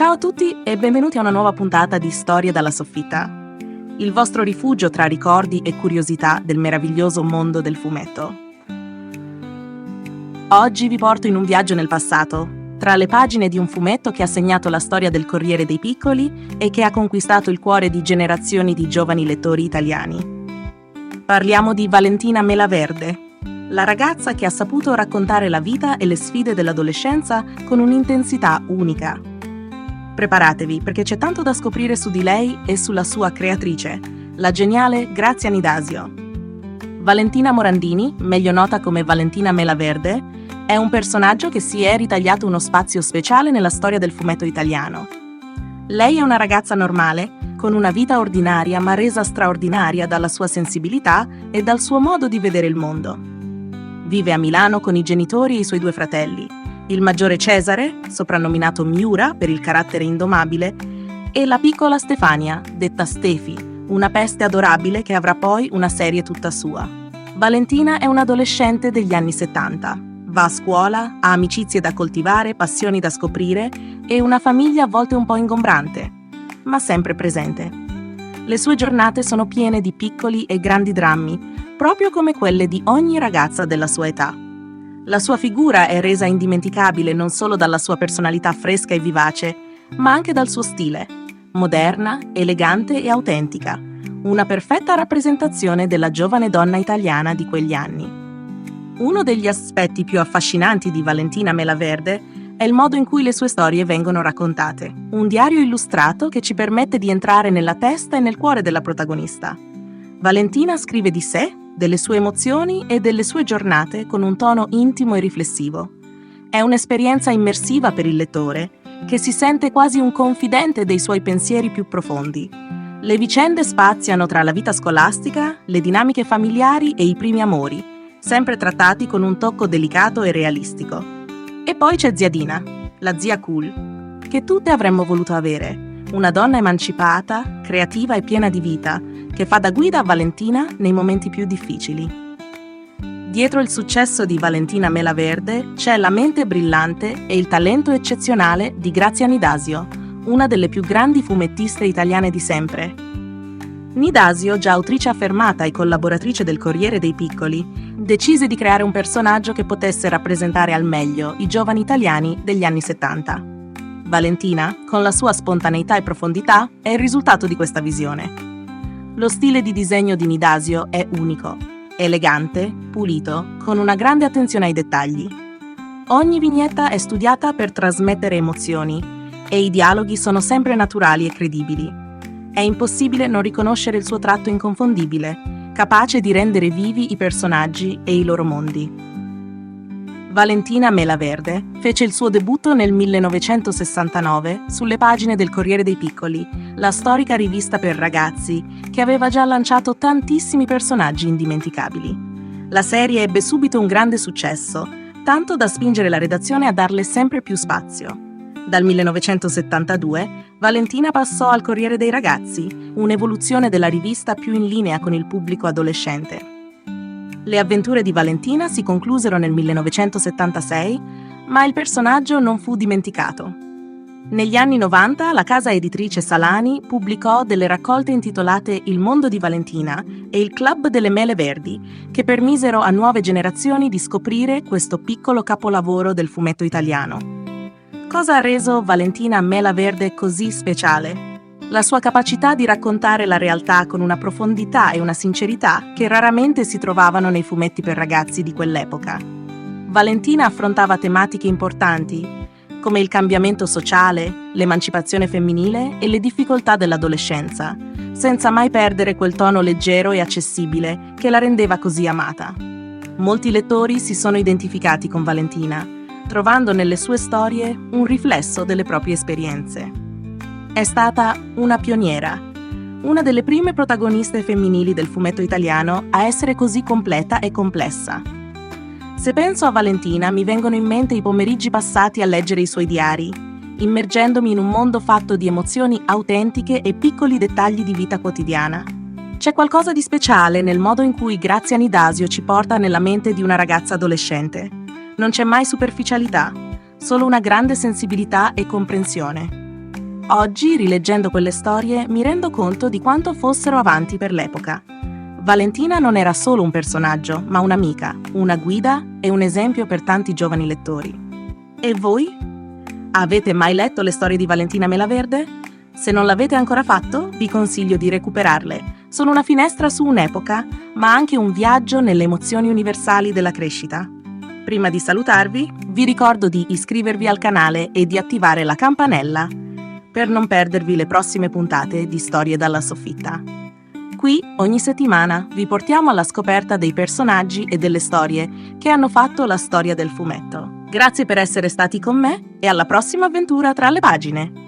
Ciao a tutti e benvenuti a una nuova puntata di Storie dalla soffitta, il vostro rifugio tra ricordi e curiosità del meraviglioso mondo del fumetto. Oggi vi porto in un viaggio nel passato, tra le pagine di un fumetto che ha segnato la storia del Corriere dei Piccoli e che ha conquistato il cuore di generazioni di giovani lettori italiani. Parliamo di Valentina Melaverde, la ragazza che ha saputo raccontare la vita e le sfide dell'adolescenza con un'intensità unica. Preparatevi perché c'è tanto da scoprire su di lei e sulla sua creatrice, la geniale Grazia Nidasio. Valentina Morandini, meglio nota come Valentina Melaverde, è un personaggio che si è ritagliato uno spazio speciale nella storia del fumetto italiano. Lei è una ragazza normale, con una vita ordinaria ma resa straordinaria dalla sua sensibilità e dal suo modo di vedere il mondo. Vive a Milano con i genitori e i suoi due fratelli, il maggiore Cesare, soprannominato Miura per il carattere indomabile, e la piccola Stefania, detta Stefi, una peste adorabile che avrà poi una serie tutta sua. Valentina è un'adolescente degli anni 70. Va a scuola, ha amicizie da coltivare, passioni da scoprire e una famiglia a volte un po' ingombrante, ma sempre presente. Le sue giornate sono piene di piccoli e grandi drammi, proprio come quelle di ogni ragazza della sua età. La sua figura è resa indimenticabile non solo dalla sua personalità fresca e vivace, ma anche dal suo stile, moderna, elegante e autentica, una perfetta rappresentazione della giovane donna italiana di quegli anni. Uno degli aspetti più affascinanti di Valentina Melaverde è il modo in cui le sue storie vengono raccontate, un diario illustrato che ci permette di entrare nella testa e nel cuore della protagonista. Valentina scrive di sé, delle sue emozioni e delle sue giornate con un tono intimo e riflessivo. È un'esperienza immersiva per il lettore, che si sente quasi un confidente dei suoi pensieri più profondi. Le vicende spaziano tra la vita scolastica, le dinamiche familiari e i primi amori, sempre trattati con un tocco delicato e realistico. E poi c'è zia Dina, la zia cool, che tutte avremmo voluto avere. Una donna emancipata, creativa e piena di vita, che fa da guida a Valentina nei momenti più difficili. Dietro il successo di Valentina Melaverde c'è la mente brillante e il talento eccezionale di Grazia Nidasio, una delle più grandi fumettiste italiane di sempre. Nidasio, già autrice affermata e collaboratrice del Corriere dei Piccoli, decise di creare un personaggio che potesse rappresentare al meglio i giovani italiani degli anni 70. Valentina, con la sua spontaneità e profondità, è il risultato di questa visione. Lo stile di disegno di Nidasio è unico, elegante, pulito, con una grande attenzione ai dettagli. Ogni vignetta è studiata per trasmettere emozioni e i dialoghi sono sempre naturali e credibili. È impossibile non riconoscere il suo tratto inconfondibile, capace di rendere vivi i personaggi e i loro mondi. Valentina Melaverde fece il suo debutto nel 1969 sulle pagine del Corriere dei Piccoli, la storica rivista per ragazzi che aveva già lanciato tantissimi personaggi indimenticabili. La serie ebbe subito un grande successo, tanto da spingere la redazione a darle sempre più spazio. Dal 1972 Valentina passò al Corriere dei Ragazzi, un'evoluzione della rivista più in linea con il pubblico adolescente. Le avventure di Valentina si conclusero nel 1976, ma il personaggio non fu dimenticato. Negli anni 90 la casa editrice Salani pubblicò delle raccolte intitolate Il mondo di Valentina e Il club delle mele verdi, che permisero a nuove generazioni di scoprire questo piccolo capolavoro del fumetto italiano. Cosa ha reso Valentina Melaverde così speciale? La sua capacità di raccontare la realtà con una profondità e una sincerità che raramente si trovavano nei fumetti per ragazzi di quell'epoca. Valentina affrontava tematiche importanti, come il cambiamento sociale, l'emancipazione femminile e le difficoltà dell'adolescenza, senza mai perdere quel tono leggero e accessibile che la rendeva così amata. Molti lettori si sono identificati con Valentina, trovando nelle sue storie un riflesso delle proprie esperienze. È stata una pioniera, una delle prime protagoniste femminili del fumetto italiano a essere così completa e complessa. Se penso a Valentina mi vengono in mente i pomeriggi passati a leggere i suoi diari, immergendomi in un mondo fatto di emozioni autentiche e piccoli dettagli di vita quotidiana. C'è qualcosa di speciale nel modo in cui Grazia Nidasio ci porta nella mente di una ragazza adolescente. Non c'è mai superficialità, solo una grande sensibilità e comprensione. Oggi, rileggendo quelle storie, mi rendo conto di quanto fossero avanti per l'epoca. Valentina non era solo un personaggio, ma un'amica, una guida e un esempio per tanti giovani lettori. E voi? Avete mai letto le storie di Valentina Melaverde? Se non l'avete ancora fatto, vi consiglio di recuperarle. Sono una finestra su un'epoca, ma anche un viaggio nelle emozioni universali della crescita. Prima di salutarvi, vi ricordo di iscrivervi al canale e di attivare la campanella per non perdervi le prossime puntate di Storie dalla soffitta. Qui, ogni settimana, vi portiamo alla scoperta dei personaggi e delle storie che hanno fatto la storia del fumetto. Grazie per essere stati con me e alla prossima avventura tra le pagine!